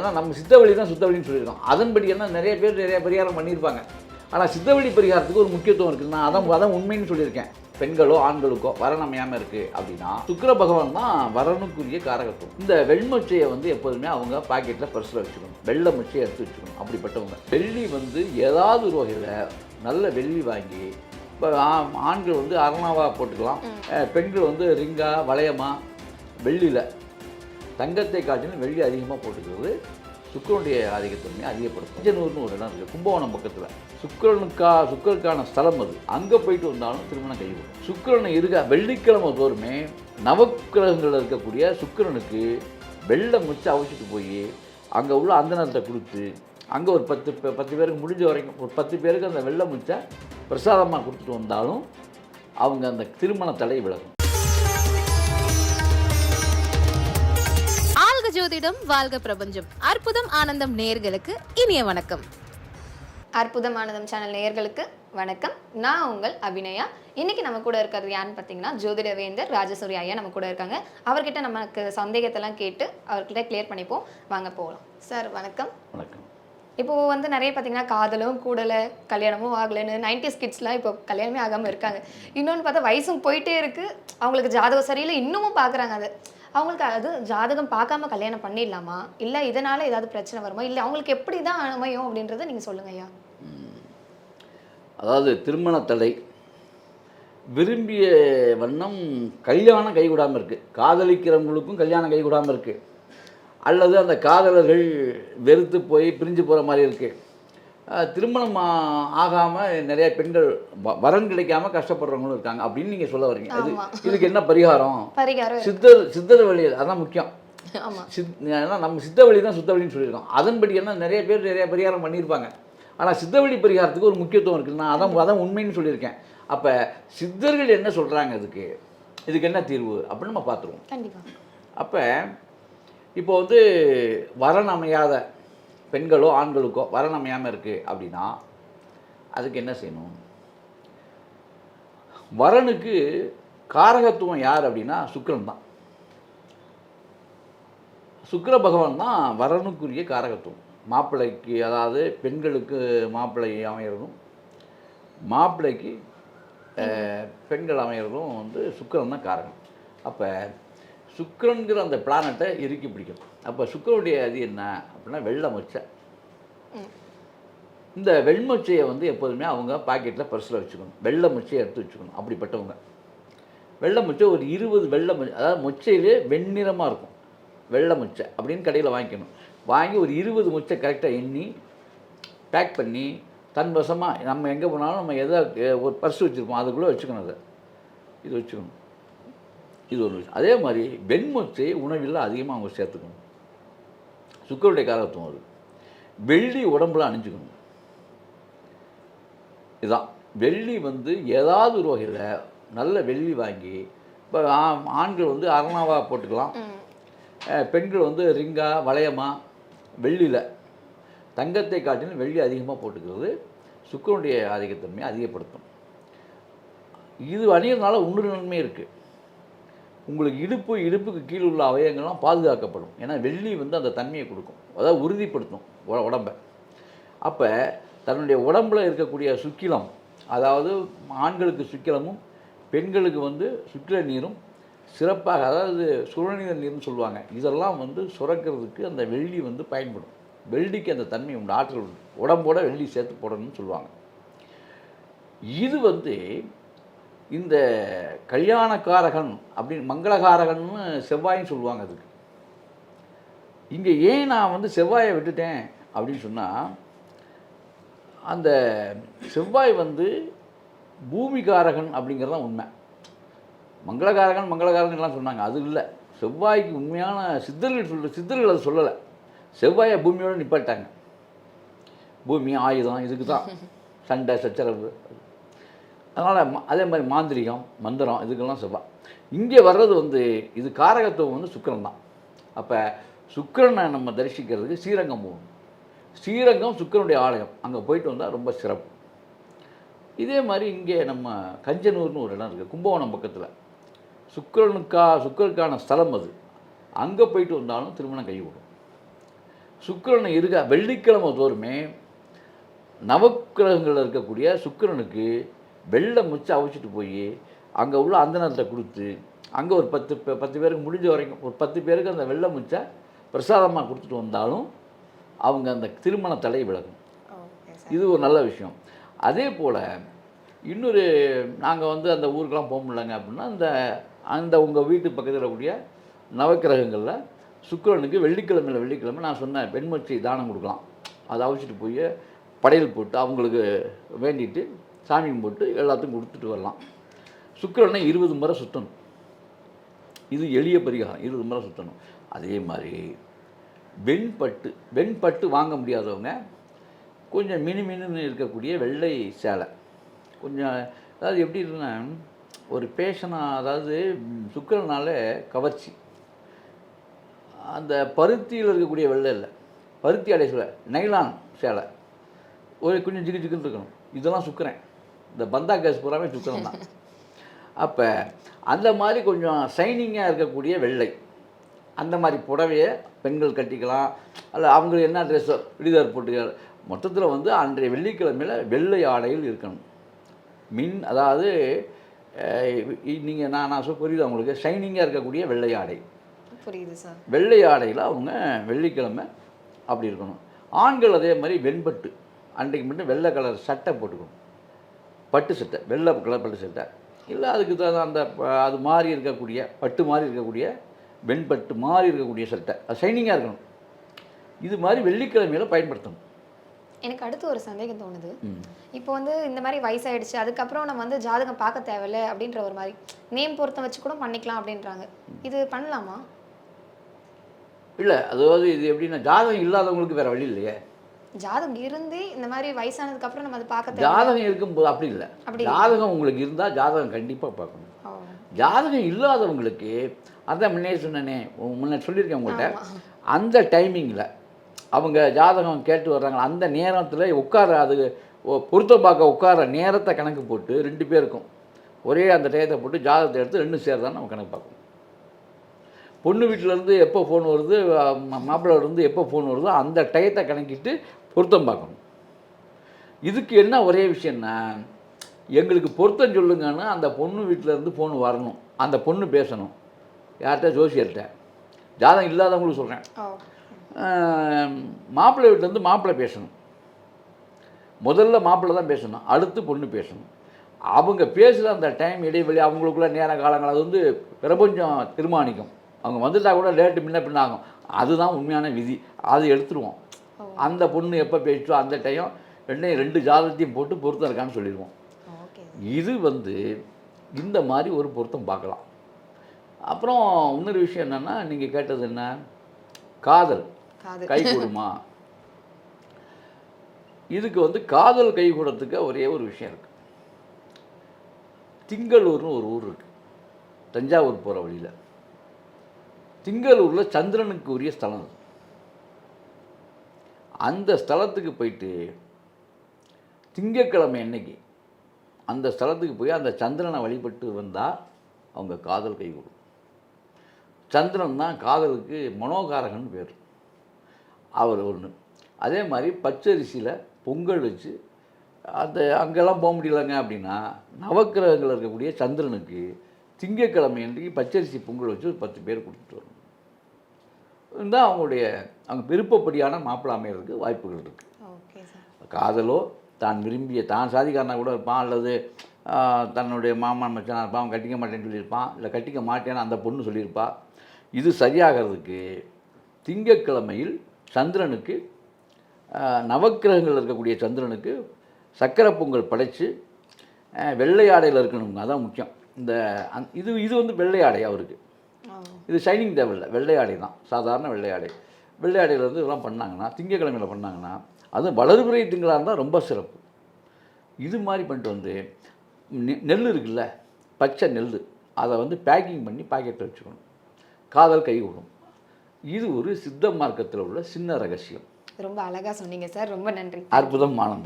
ஏன்னா நம்ம சித்தவழி தான் சுத்தவழின்னு சொல்லியிருக்கோம். அதன்படி என்ன நிறைய பேர் நிறைய பரிகாரம் பண்ணியிருப்பாங்க. ஆனால் சித்தவழி பரிகாரத்துக்கு ஒரு முக்கியத்துவம் இருக்குது. நான் அதான் உண்மைன்னு சொல்லியிருக்கேன். பெண்களோ ஆண்களுக்கோ வரன் அமையாமல் இருக்குது அப்படின்னா சுக்கிர பகவான் தான் வரனுக்குரிய காரகத்துவம். இந்த வெண்மொச்சையை எப்போதுமே அவங்க பாக்கெட்டில் பர்ஸில் வச்சுக்கணும். வெள்ளை மொச்சையை எடுத்து வச்சுக்கணும். அப்படிப்பட்டவங்க வெள்ளி ஏதாவது ஒரு வகையில் நல்ல வெள்ளி வாங்கி இப்போ ஆண்கள் அரணாவாக போட்டுக்கலாம். பெண்கள் ரிங்கா வளையமா வெள்ளியில் தங்கத்தை காட்டிலும் வெள்ளி அதிகமாக போட்டுக்கிறது சுக்கிரனுடைய ஆதிக்கத்தன்மையை அதிகப்படுத்தும். பஞ்சனூர்னு ஒரு இடம் இருக்குது கும்பகோணம் பக்கத்தில். சுக்கிரனுக்கான ஸ்தலம் அது. அங்கே போயிட்டு வந்தாலும் திருமணம் கைவிடும். சுக்கிரனை வெள்ளிக்கிழமை தோறுமே நவக்கிரகங்களில் இருக்கக்கூடிய சுக்கிரனுக்கு வெள்ளை முச்சை அவிச்சிட்டு போய் அங்கே உள்ள அந்தனத்தை கொடுத்து அங்கே ஒரு 10 பேருக்கு முடிஞ்ச வரைக்கும் ஒரு 10 பேருக்கு அந்த வெள்ளை முச்சை பிரசாதமாக கொடுத்துட்டு வந்தாலும் அவங்க அந்த திருமண தடை விலகும். ஜோதிடம் வாழ்க பிரபஞ்சம். அற்புதம் ஆனந்தம் நேயர்களுக்கு இனிய வணக்கம். அற்புதம் ஆனந்தம் சேனல் நேயர்களுக்கு வணக்கம். நான் உங்கள் அபிநயா. இன்னைக்கு நம்ம கூட இருக்கிறது யாருன்னு பார்த்தீங்கன்னா ஜோதிட வேந்தர் ராஜசூரி ஐயா நம்ம கூட இருக்காங்க. அவர்கிட்ட நமக்கு சந்தேகத்தெல்லாம் கேட்டு அவர்கிட்ட கிளியர் பண்ணிப்போம். வாங்க போகலாம். சார் வணக்கம். வணக்கம். இப்போது நிறைய பார்த்தீங்கன்னா காதலும் கூடலை கல்யாணமும் ஆகலைன்னு 90s கிட்ஸ்லாம் இப்போ கல்யாணமே ஆகாமல் இருக்காங்க. இன்னொன்று பார்த்தா வயசும் போயிட்டே இருக்குது. அவங்களுக்கு ஜாதகம் சரியில்லை இன்னமும் பார்க்குறாங்க. அது அவங்களுக்கு அது ஜாதகம் பார்க்காம கல்யாணம் பண்ணிடலாமா, இல்லை இதனால் ஏதாவது பிரச்சனை வருமா, இல்லை அவங்களுக்கு எப்படி தான் அமையும் அப்படின்றத நீங்கள் சொல்லுங்க ஐயா. அதாவது திருமண தடை விரும்பிய வண்ணம் கல்யாணம் கைகூடாமல் இருக்குது. காதலிக்கிறவங்களுக்கும் கல்யாணம் கைகூடாமல் இருக்குது. அல்லது அந்த காதலர்கள் வெறுத்து போய் பிரிஞ்சு போகிற மாதிரி இருக்குது. திருமணம் ஆகாமல் நிறைய பெண்கள் வரன் கிடைக்காம கஷ்டப்படுறவங்களும் இருக்காங்க அப்படின்னு நீங்கள் சொல்ல வரீங்க. இதுக்கு என்ன பரிகாரம்? சித்தர் வழி அதான் முக்கியம். ஏன்னா நம்ம சித்தவழி தான் சுத்தவழின்னு சொல்லியிருக்கோம். அதன்படி என்ன நிறைய பேர் நிறைய பரிகாரம் பண்ணியிருப்பாங்க. ஆனால் சித்தவழி பரிகாரத்துக்கு ஒரு முக்கியத்துவம் இருக்குது. நான் அதான் உண்மைன்னு சொல்லியிருக்கேன். அப்போ சித்தர்கள் என்ன சொல்கிறாங்க, இதுக்கு என்ன தீர்வு அப்படின்னு நம்ம பார்த்துருவோம். கண்டிப்பாக. அப்போ இப்போ வரன் அமையாத பெண்களோ ஆண்களுக்கோ வரன் அமையாமல் இருக்குது அப்படின்னா அதுக்கு என்ன செய்யணும்? வரனுக்கு காரகத்துவம் யார் அப்படின்னா சுக்கிரன் தான். சுக்கிர பகவான் தான் வரனுக்குரிய காரகத்துவம். மாப்பிள்ளைக்கு, அதாவது பெண்களுக்கு மாப்பிள்ளை அமைகிறதும் மாப்பிள்ளைக்கு பெண்கள் அமைகிறதும் சுக்கிரன் தான் காரகம். அப்போ சுக்கிரன்கிற அந்த பிளானட்டை இறுக்கி பிடிக்கும். அப்போ சுக்கிரனுடைய அது என்ன அப்படின்னா வெள்ளை மொச்சை. இந்த வெண்மொச்சையை எப்போதுமே அவங்க பாக்கெட்டில் பர்ஸில் வச்சுக்கணும். வெள்ளை மொச்சையை எடுத்து வச்சுக்கணும். அப்படிப்பட்டவங்க வெள்ளை மொச்சை ஒரு 20 வெள்ளை மொச்சை, அதாவது மொச்சையிலே வெண்ணிறமாக இருக்கும் வெள்ளை மொச்சை அப்படின்னு கடையில் வாங்கிக்கணும். வாங்கி ஒரு 20 மொச்சை கரெக்டாக எண்ணி பேக் பண்ணி தன் வசமாக நம்ம எங்கே போனாலும் நம்ம ஒரு பர்ஸ் வச்சுருப்போம் அதுக்குள்ளே வச்சுக்கணும். இது வச்சுக்கணும். இது ஒரு விஷயம். அதே மாதிரி வெண்மொச்சை உணவில் அதிகமாக அவங்க சேர்த்துக்கணும். சுக்கிரனுடைய காரகத்துவம் அது. வெள்ளி உடம்புல அணிஞ்சுக்கணும். இதுதான் வெள்ளி ஏதாவது ஒரு வகையில் நல்ல வெள்ளி வாங்கி இப்போ ஆண்கள் அரணாவாக போட்டுக்கலாம். பெண்கள் ரிங்கா வளையமா வெள்ளியில் தங்கத்தை காட்டிலும் வெள்ளி அதிகமாக போட்டுக்கிறது சுக்கிரனுடைய ஆதிக்கத்தன்மையை அதிகப்படுத்தும். இது அணியறதுனால இன்னொரு நன்மை இருக்குது. உங்களுக்கு இடுப்புக்கு கீழே உள்ள அவயங்கள்லாம் பாதுகாக்கப்படும். ஏன்னா வெள்ளி அந்த தன்மையை கொடுக்கும், அதாவது உறுதிப்படுத்தும் உடம்பை. அப்போ தன்னுடைய உடம்பில் இருக்கக்கூடிய சுக்கிலம், அதாவது ஆண்களுக்கு சுக்கிலமும் பெண்களுக்கு சுக்கில நீரும் சிறப்பாக, அதாவது சுரநீர நீர்னு சொல்லுவாங்க, இதெல்லாம் சுரக்கிறதுக்கு அந்த வெள்ளி பயன்படும். வெள்ளிக்கு அந்த தன்மை உண்டு, ஆற்றல் உண்டு. உடம்போட வெள்ளி சேர்த்து போடணும்னு சொல்லுவாங்க. இது இந்த கல்யாணக்காரகன் அப்படின்னு மங்களகாரகன்னு செவ்வாயின்னு சொல்லுவாங்க. அதுக்கு இங்கே ஏன் நான் செவ்வாயை விட்டுட்டேன் அப்படின்னு சொன்னால், அந்த செவ்வாய் பூமிகாரகன் அப்படிங்கிறது தான் உண்மை. மங்களகாரகன் எல்லாம் சொன்னாங்க, அது இல்லை. செவ்வாய்க்கு உண்மையான சித்தர்கள் அதை சொல்லலை. செவ்வாயை பூமியோடு நிப்பாட்டாங்க. பூமி ஆயுதம் இதுக்கு தான் சண்டை சச்சரவு. அதனால் அதே மாதிரி மாந்திரிகம் மந்திரம் இதுக்கெல்லாம் செவ்வாய். இங்கே வர்றது இது காரகத்துவம் சுக்கிரன் தான். அப்போ சுக்கிரனை நம்ம தரிசிக்கிறதுக்கு ஸ்ரீரங்கம் போகணும். ஸ்ரீரங்கம் சுக்கிரனுடைய ஆலயம், அங்கே போயிட்டு வந்தால் ரொம்ப சிறப்பு. இதே மாதிரி இங்கே நம்ம கஞ்சனூர்னு ஒரு இடம் இருக்குது கும்பகோணம் பக்கத்தில். சுக்கிரனுக்கான ஸ்தலம் அது. அங்கே போயிட்டு வந்தாலும் திருமணம் கைவிடும். சுக்கிரனை வெள்ளிக்கிழமை தோறுமே நவக்கிரகங்களில் இருக்கக்கூடிய சுக்கிரனுக்கு வெள்ளை முச்சை அவிச்சிட்டு போய் அங்கே உள்ள அந்தனத்தை கொடுத்து அங்கே ஒரு 10 பேருக்கு முடிஞ்ச வரைக்கும் ஒரு 10 பேருக்கு அந்த வெள்ளை முச்சை பிரசாதமாக கொடுத்துட்டு வந்தாலும் அவங்க அந்த திருமண தடை விலகும். இது ஒரு நல்ல விஷயம். அதே போல் இன்னொரு நாங்கள் வந்து அந்த ஊருக்கெல்லாம் போக முடியலங்க அப்படின்னா அந்த உங்கள் வீட்டு பக்கத்தில் இருக்கக்கூடிய நவக்கிரகங்களில் சுக்கிரனுக்கு வெள்ளிக்கிழமை நான் சொன்னேன் வெண்மச்சை தானம் கொடுக்கலாம். அதை அவிச்சிட்டு போய் படையல் போட்டு அவங்களுக்கு வேண்டிட்டு சாமி போட்டு எல்லாத்துக்கும் கொடுத்துட்டு வரலாம். சுக்கிரனை 20 முறை சுற்றணும். இது எளிய பரிகாரம். 20 முறை சுற்றணும். அதே மாதிரி வெண்பட்டு வாங்க முடியாதவங்க கொஞ்சம் மினுமினுன்னு இருக்கக்கூடிய வெள்ளை சேலை கொஞ்சம், அதாவது எப்படி இருக்குன்னா ஒரு பேஷனாக, அதாவது சுக்கிரனால கவர்ச்சி. அந்த பருத்தியில் இருக்கக்கூடிய வெள்ளை இல்லை, பருத்தி அடை சேலை, நைலான் சேலை ஒரு கொஞ்சம் ஜிகுன்னு இருக்கணும். இதெல்லாம் சுக்கிரன். இந்த பந்தா கேஸ் பூராமே சுக்கிரன் தான். அப்போ அந்த மாதிரி கொஞ்சம் ஷைனிங்காக இருக்கக்கூடிய வெள்ளை, அந்த மாதிரி புடவையை பெண்கள் கட்டிக்கலாம். அல்ல அவங்க என்ன ட்ரெஸ்ஸோ விடிதார் போட்டுக்க. மொத்தத்தில் வந்து அன்றைய வெள்ளிக்கிழமையில் வெள்ளை ஆடையில் இருக்கணும். அதாவது நீங்கள் நான் புரியுது உங்களுக்கு, ஷைனிங்காக இருக்கக்கூடிய வெள்ளை ஆடை. புரியுது சார். வெள்ளை ஆடையில் அவங்க வெள்ளிக்கிழமை அப்படி இருக்கணும். ஆண்கள் அதே மாதிரி வெண்பட்டு அன்றைக்கு மட்டும் வெள்ளை கலர் சட்டை போட்டுக்கணும். பட்டு சட்டை, வெள்ளை கலர் பட்டு சட்டை இல்லை, அதுக்கு தான் அந்த அது மாதிரி இருக்கக்கூடிய பட்டு மாதிரி இருக்கக்கூடிய வெண்பட்டு மாதிரி இருக்கக்கூடிய சட்டை, அது ஷைனிங்காக இருக்கணும். இது மாதிரி வெள்ளிக்கிழமையில் பயன்படுத்தணும். எனக்கு அடுத்து ஒரு சந்தேகம் தோணுது. இப்போ வந்து இந்த மாதிரி வயசாயிடுச்சு, அதுக்கப்புறம் நம்ம வந்து ஜாதகம் பார்க்க தேவையில்லை அப்படின்ற ஒரு மாதிரி நேம் பொருத்தம் வச்சு கூட பண்ணிக்கலாம் அப்படின்றாங்க. இது பண்ணலாமா? இல்லை, அதாவது இது எப்படின்னா ஜாதகம் இல்லாதவங்களுக்கு வேறு வழி இல்லையே. ஜாதகம் இருந்து இந்த மாதிரி வயசானதுக்கு அப்புறம் நம்ம அதை பார்க்க ஜாதகம் இருக்கும்போது அப்படி இல்லை. ஜாதகம் உங்களுக்கு இருந்தால் ஜாதகம் கண்டிப்பாக பார்க்கணும். ஜாதகம் இல்லாதவங்களுக்கு அதான் முன்னே சொன்னேனே, முன்னே சொல்லியிருக்கேன் உங்கள்கிட்ட, அந்த டைமிங்கில் அவங்க ஜாதகம் கேட்டு வர்றாங்க, அந்த நேரத்தில் அது பொருத்தம் பார்க்க உட்கார நேரத்தை கணக்கு போட்டு 2 பேருக்கும் ஒரே அந்த டயத்தை போட்டு ஜாதகத்தை எடுத்து 2 சேர்தான் நம்ம கணக்கு பார்க்கணும். பொண்ணு வீட்டிலேருந்து எப்போ ஃபோன் வருது, மாப்பிள்ளையிலேருந்து எப்போ ஃபோன் வருதோ அந்த டயத்தை கணக்கிட்டு பொருத்தம் பார்க்கணும். இதுக்கு என்ன ஒரே விஷயம்னா, எங்களுக்கு பொருத்தம் சொல்லுங்கன்னு அந்த பொண்ணு வீட்டிலேருந்து ஃபோன் வரணும், அந்த பொண்ணு பேசணும் யார்கிட்ட, ஜோசியர்கிட்ட. ஜாதகம் இல்லாதவங்களுக்கு சொல்கிறேன். மாப்பிள்ளை வீட்டிலேருந்து மாப்பிள்ளை பேசணும். முதல்ல மாப்பிள்ளை தான் பேசணும், அடுத்து பொண்ணு பேசணும். அவங்க பேசுகிற அந்த டைம் இடைவெளி அவங்களுக்குள்ள நேர காலங்கள் அது வந்து பிரபஞ்சம் தீர்மானிக்கும். அவங்க வந்துட்டால் கூட லேட்டு பின்ன ஆகும். அதுதான் உண்மையான விதி. அது எடுத்துருவோம். அந்த பொண்ணு எப்போ பேசிச்சோ அந்த டைம் 2 ஜாதகத்தையும் போட்டு பொருத்தம் இருக்கான்னு சொல்லிடுவோம். இது வந்து இந்த மாதிரி ஒரு பொருத்தம் பார்க்கலாம். அப்புறம் இன்னொரு விஷயம் என்னென்னா, நீங்கள் கேட்டது என்ன, காதல் கை கூடுமா? இதுக்கு வந்து காதல் கை கூடத்துக்கு ஒரே ஒரு விஷயம் இருக்குது. திங்களூர்னு ஒரு ஊர் இருக்குது, தஞ்சாவூர் போகிற வழியில். திங்களூரில் சந்திரனுக்கு உரிய ஸ்தலம் அது. அந்த ஸ்தலத்துக்கு போயிட்டு திங்கட்கிழமை அன்னைக்கு அந்த ஸ்தலத்துக்கு போய் அந்த சந்திரனை வழிபட்டு வந்தால் அவங்க காதல் கைகூடும். சந்திரன் தான் காதலுக்கு மனோகாரகன் பேர். அவர் ஒன்று. அதே மாதிரி பச்சரிசியில் பொங்கல் வச்சு அங்கெல்லாம் போக முடியலங்க அப்படின்னா நவக்கிரகங்கள் இருக்கக்கூடிய சந்திரனுக்கு திங்கட்கிழமை அன்றைக்கு பச்சரிசி பொங்கல் வச்சு ஒரு 10 பேர் கொடுத்துட்டு வரணும். இருந்தால் அவங்க விருப்பப்படியான மாப்பிள்ளை அமைகிறதுக்கு வாய்ப்புகள் இருக்குது. காதலோ தான் விரும்பிய தான் சாதிக்காரனாக கூட இருப்பான், அல்லது தன்னுடைய மாமன் மச்சான் இருப்பான், அவன் கட்டிக்க மாட்டேன்னு சொல்லியிருப்பான், இல்லை கட்டிக்க மாட்டேன்னு அந்த பொண்ணு சொல்லியிருப்பா. இது சரியாகிறதுக்கு திங்கட்கிழமையில் சந்திரனுக்கு நவக்கிரகங்கள் இருக்கக்கூடிய சந்திரனுக்கு சக்கரை பொங்கல் படைத்து வெள்ளை ஆடையில் இருக்கணுங்க. அதான் முக்கியம். இது வந்து வெள்ளை ஆடை அவருக்கு. இது ஷைனிங் தேவையில்லை, வெள்ளை ஆடை தான், சாதாரண வெள்ளை ஆடை. வெள்ளை ஆடையிலேருந்து இதெல்லாம் பண்ணாங்கன்னா, திங்கக்கிழமையில் பண்ணாங்கன்னா, அதுவும் வளர்பிறை திங்களாக இருந்தால் ரொம்ப சிறப்பு. இது மாதிரி பண்ணிட்டு வந்து நெல் இருக்குல்ல, பச்சை நெல், அதை வந்து பேக்கிங் பண்ணி பாக்கெட்டில் வச்சுக்கணும். காதல் கை விடும். இது ஒரு சித்த மார்க்கத்தில் உள்ள சின்ன ரகசியம். ரொம்ப அழகாக சொன்னீங்க சார். ரொம்ப நன்றி. அற்புதம், ஆனந்தம்.